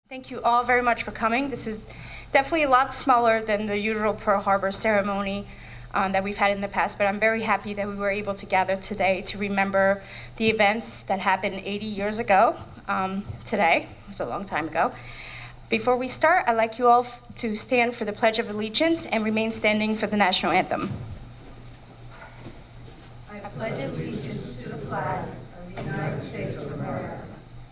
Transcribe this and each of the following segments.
Thank you all very much for coming. This is definitely a lot smaller than the usual Pearl Harbor ceremony that we've had in the past, but I'm very happy that we were able to gather today to remember the events that happened 80 years ago today. It was a long time ago. Before we start, I'd like you all to stand for the Pledge of Allegiance and remain standing for the national anthem. I pledge allegiance to the flag of the United States of America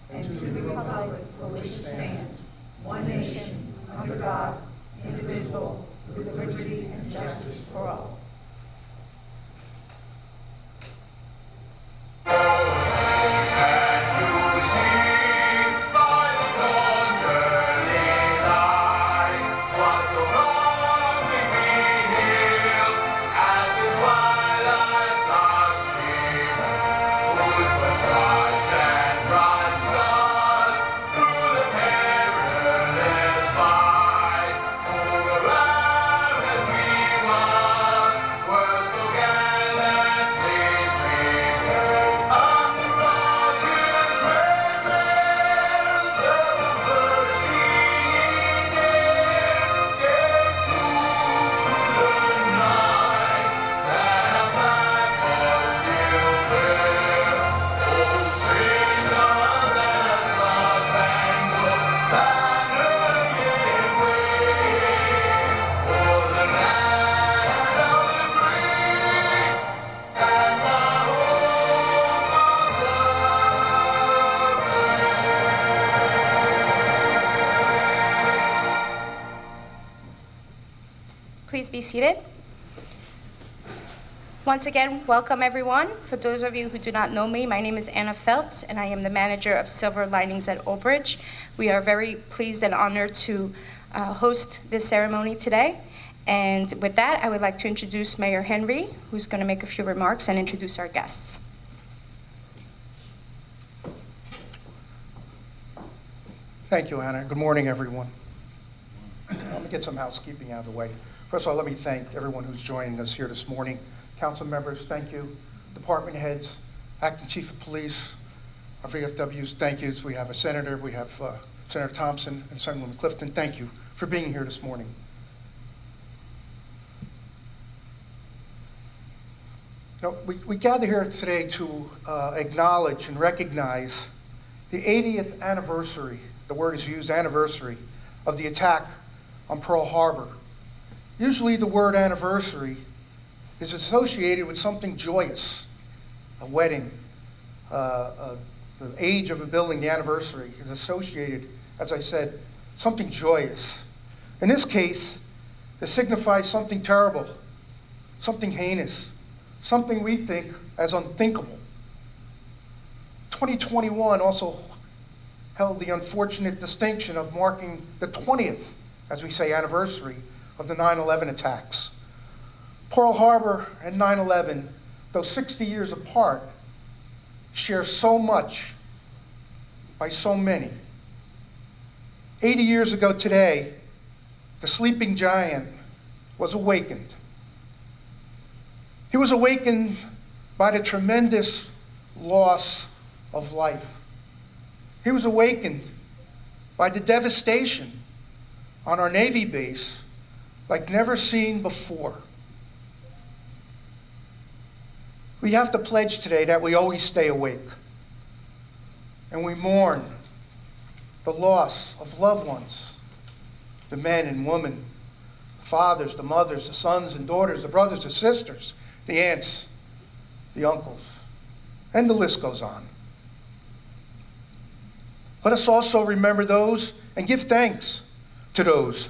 and to the republic for which it stands, one nation, under God, indivisible, with liberty and justice for all. Please be seated. Once again, welcome everyone. For those of you who do not know me, my name is Anna Feltz, and I am the manager of Silver Linings at Old Bridge. We are very pleased and honored to host this ceremony today. And with that, I would like to introduce Mayor Henry, who's going to make a few remarks and introduce our guests. Thank you, Anna. Good morning, everyone. Let me get some housekeeping out of the way. First of all, let me thank everyone who's joining us here this morning. Council members, thank you. Department heads, acting chief of police, our VFWs, thank yous. We have a senator, we have Senator Thompson and Senator Clifton. Thank you for being here this morning. Now, we gather here today to acknowledge and recognize the 80th anniversary, the word is used, anniversary, of the attack on Pearl Harbor. Usually the word anniversary is associated with something joyous, a wedding, the age of a building, the anniversary is associated, as I said, something joyous. In this case, it signifies something terrible, something heinous, something we think as unthinkable. 2021 also held the unfortunate distinction of marking the 20th, as we say, anniversary of the 9/11 attacks. Pearl Harbor and 9/11, though 60 years apart, share so much by so many. 80 years ago today, the sleeping giant was awakened. He was awakened by the tremendous loss of life. He was awakened by the devastation on our Navy base like never seen before. We have to pledge today that we always stay awake and we mourn the loss of loved ones, the men and women, the fathers, the mothers, the sons and daughters, the brothers, the sisters, the aunts, the uncles, and the list goes on. Let us also remember those and give thanks to those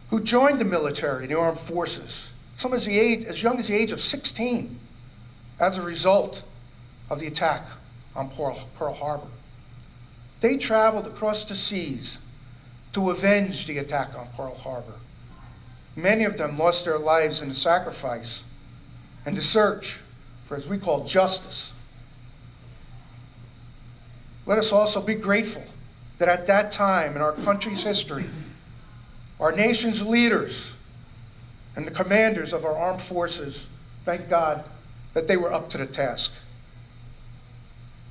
who joined the military, the armed forces, some as young as the age of 16, as a result of the attack on Pearl Harbor. They traveled across the seas to avenge the attack on Pearl Harbor. Many of them lost their lives in the sacrifice and the search for, as we call, justice. Let us also be grateful that at that time in our country's history, our nation's leaders and the commanders of our armed forces, thank God that they were up to the task.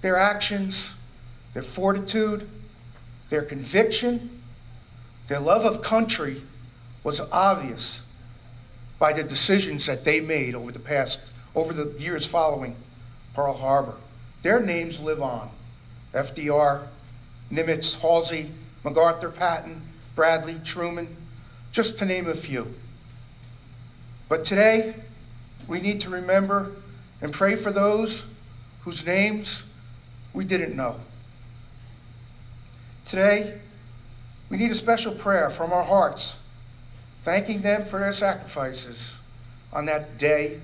Their actions, their fortitude, Their conviction, their love of country was obvious by the decisions that they made over the years following Pearl Harbor. Their names live on. FDR, Nimitz, Halsey, MacArthur, Patton, Bradley, Truman, just to name a few. But today, we need to remember and pray for those whose names we didn't know. Today, we need a special prayer from our hearts, thanking them for their sacrifices on that day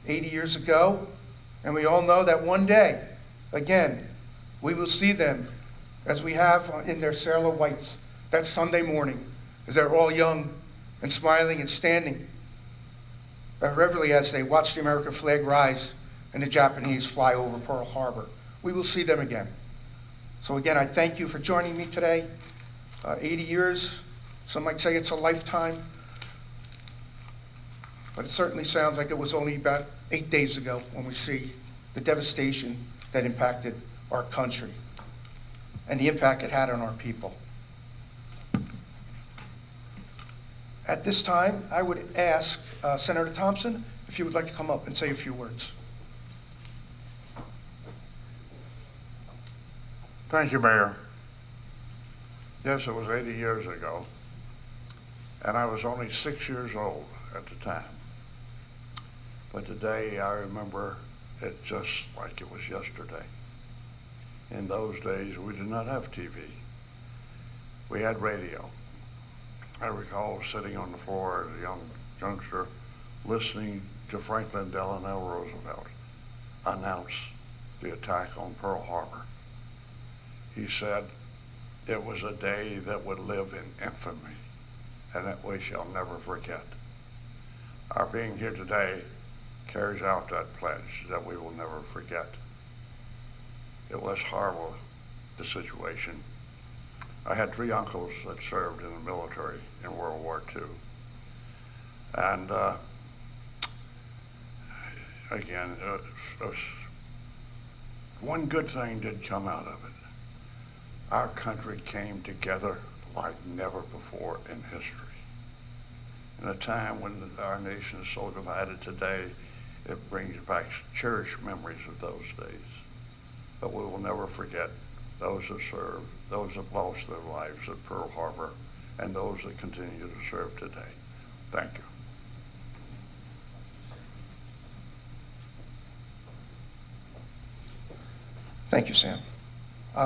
80 years ago. And we all know that one day, again, we will see them as we have in their sailor whites that Sunday morning, as they're all young and smiling and standing reverently as they watch the American flag rise and the Japanese fly over Pearl Harbor. We will see them again. So again, I thank you for joining me today. 80 years, some might say it's a lifetime, but it certainly sounds like it was only about 8 days ago when we see the devastation that impacted our country and the impact it had on our people. At this time, I would ask Senator Thompson if you would like to come up and say a few words. Thank you, Mayor. Yes, it was 80 years ago, and I was only 6 years old at the time. But today I remember it just like it was yesterday. In those days, we did not have TV. We had radio. I recall sitting on the floor as a young youngster listening to Franklin Delano Roosevelt announce the attack on Pearl Harbor. He said it was a day that would live in infamy and that we shall never forget. Our being here today carries out that pledge that we will never forget. It was horrible, the situation. I had 3 uncles that served in the military in World War II. And again, one good thing did come out of it. Our country came together like never before in history. In a time when our nation is so divided today, it brings back cherished memories of those days. But we will never forget those that served, those that lost their lives at Pearl Harbor, and those that continue to serve today. Thank you. Thank you, Sam.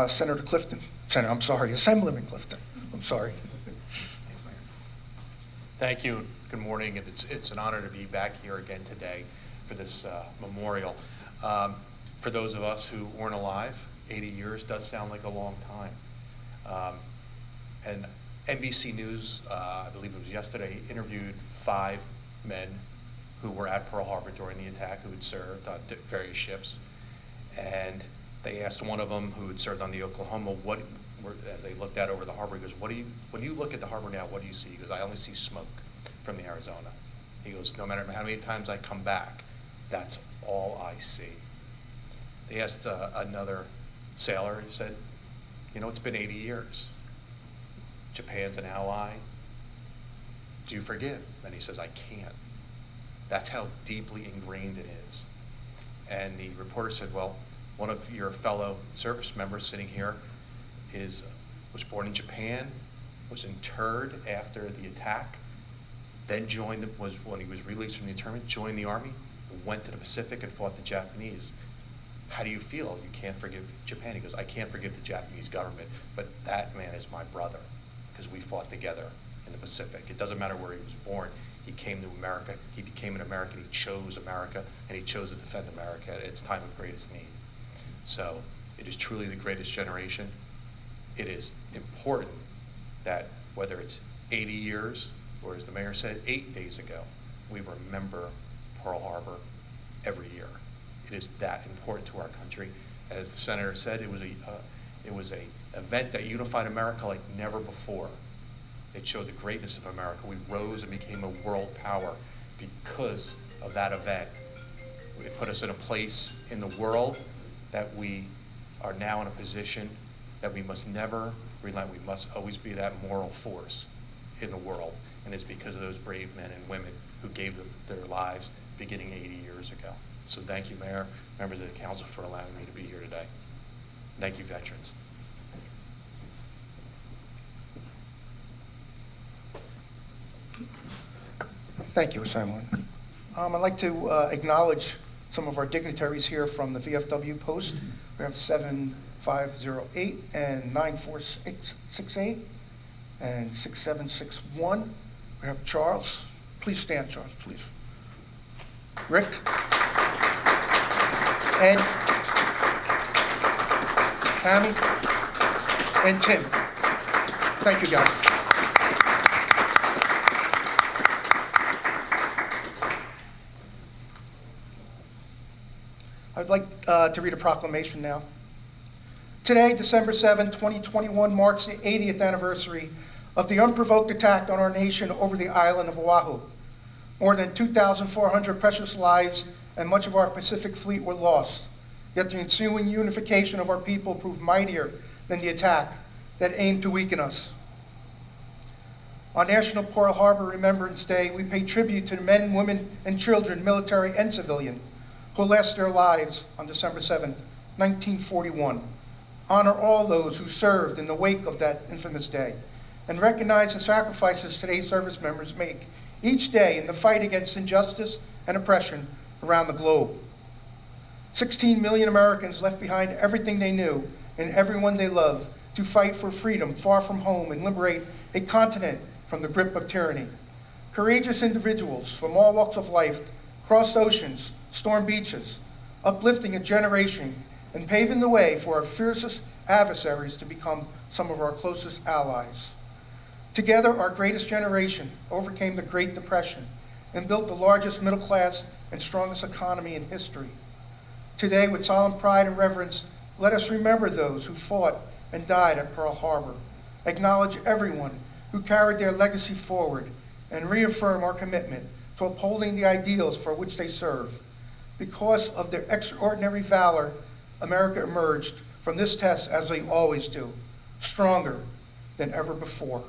Senator Clifton. Assemblyman Clifton. I'm sorry. Thank you. Good morning, and it's an honor to be back here again today for this memorial. For those of us who weren't alive, 80 years does sound like a long time. And NBC News, I believe it was yesterday, interviewed 5 men who were at Pearl Harbor during the attack, who had served on various ships. And they asked one of them who had served on the Oklahoma, as they looked out over the harbor, he goes, when you look at the harbor now, what do you see? He goes, I only see smoke from the Arizona. He goes, no matter how many times I come back, that's all I see. They asked another sailor, he said, it's been 80 years. Japan's an ally. Do you forgive? And he says, I can't. That's how deeply ingrained it is. And the reporter said, well, one of your fellow service members sitting here was born in Japan, was interred after the attack, then when he was released from the internment, joined the Army, went to the Pacific and fought the Japanese. How do you feel? You can't forgive Japan. He goes, I can't forgive the Japanese government, but that man is my brother because we fought together in the Pacific. It doesn't matter where he was born. He came to America. He became an American. He chose America, and he chose to defend America at its time of greatest need. So it is truly the greatest generation. It is important that whether it's 80 years or, as the mayor said, 8 days ago, we remember Pearl Harbor every year. It is that important to our country. As the senator said, it was a event that unified America like never before. It showed the greatness of America. We rose and became a world power because of that event. It put us in a place in the world that we are now in a position that we must never relent. We must always be that moral force in the world, and it's because of those brave men and women who gave their lives beginning 80 years ago. So thank you, Mayor, members of the council, for allowing me to be here today. Thank you, veterans. Thank you, Simon. I'd like to acknowledge some of our dignitaries here from the VFW post. We have 7508 and 9468 and 6761. We have Charles. Please stand, Charles, please. Rick. Ed. Tammy. And Tim. Thank you, guys. I'd like to read a proclamation now. Today, December 7, 2021, marks the 80th anniversary of the unprovoked attack on our nation over the island of Oahu. More than 2,400 precious lives and much of our Pacific fleet were lost. Yet the ensuing unification of our people proved mightier than the attack that aimed to weaken us. On National Pearl Harbor Remembrance Day, we pay tribute to the men, women, and children, military and civilian, who lost their lives on December 7, 1941. Honor all those who served in the wake of that infamous day, and recognize the sacrifices today's service members make each day in the fight against injustice and oppression around the globe. 16 million Americans left behind everything they knew and everyone they love to fight for freedom far from home and liberate a continent from the grip of tyranny. Courageous individuals from all walks of life crossed oceans, stormed beaches, uplifting a generation and paving the way for our fiercest adversaries to become some of our closest allies. Together, our greatest generation overcame the Great Depression and built the largest middle class and strongest economy in history. Today, with solemn pride and reverence, let us remember those who fought and died at Pearl Harbor, acknowledge everyone who carried their legacy forward, and reaffirm our commitment to upholding the ideals for which they serve. Because of their extraordinary valor, America emerged from this test, as we always do, stronger than ever before.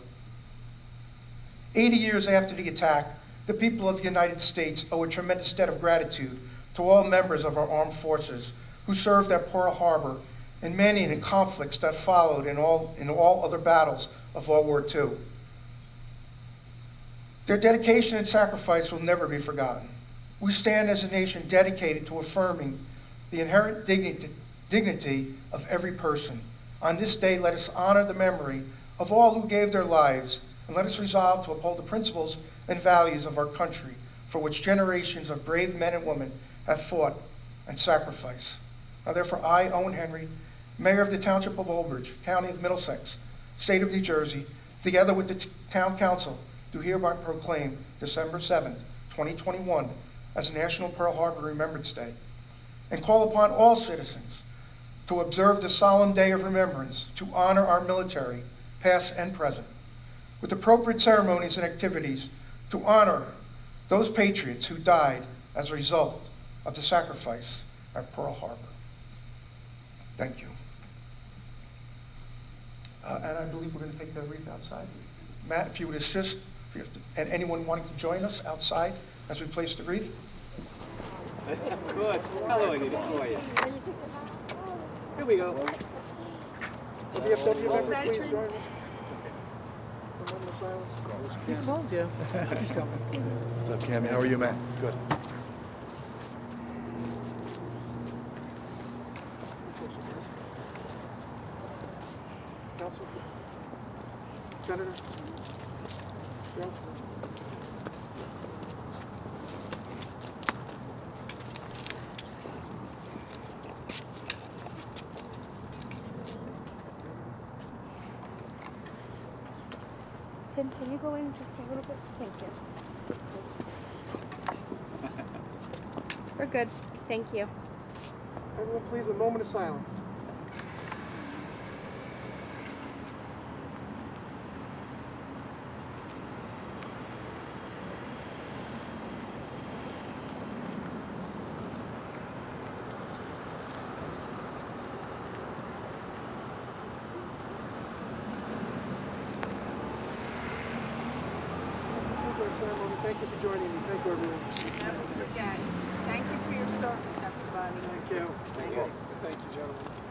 80 years after the attack, the people of the United States owe a tremendous debt of gratitude to all members of our armed forces who served at Pearl Harbor and many in the conflicts that followed in all other battles of World War II. Their dedication and sacrifice will never be forgotten. We stand as a nation dedicated to affirming the inherent dignity of every person. On this day, let us honor the memory of all who gave their lives, and let us resolve to uphold the principles and values of our country, for which generations of brave men and women have fought and sacrificed. Now therefore, I, Owen Henry, Mayor of the Township of Old Bridge, County of Middlesex, State of New Jersey, together with the Town Council, do hereby proclaim December 7th, 2021, as National Pearl Harbor Remembrance Day, and call upon all citizens to observe this solemn day of remembrance to honor our military, past and present, with appropriate ceremonies and activities to honor those patriots who died as a result of the sacrifice at Pearl Harbor. Thank you. And I believe we're going to take the wreath outside. Matt, if you would assist, and anyone wanting to join us outside as we place the wreath. Of course. Hello, Anita. How are you? Here we go. Will the VFW members please join us? A moment of silence. He told you. He's coming. What's up, Cammy? How are you, man? Good. Council? Senator? Joe? Tim, can you go in just a little bit? Thank you. We're good. Thank you. Everyone, please, a moment of silence. ceremony. Thank you for joining me. Thank you, everyone. Never forget. Thank you for your service, everybody. Thank you. Thank you, gentlemen.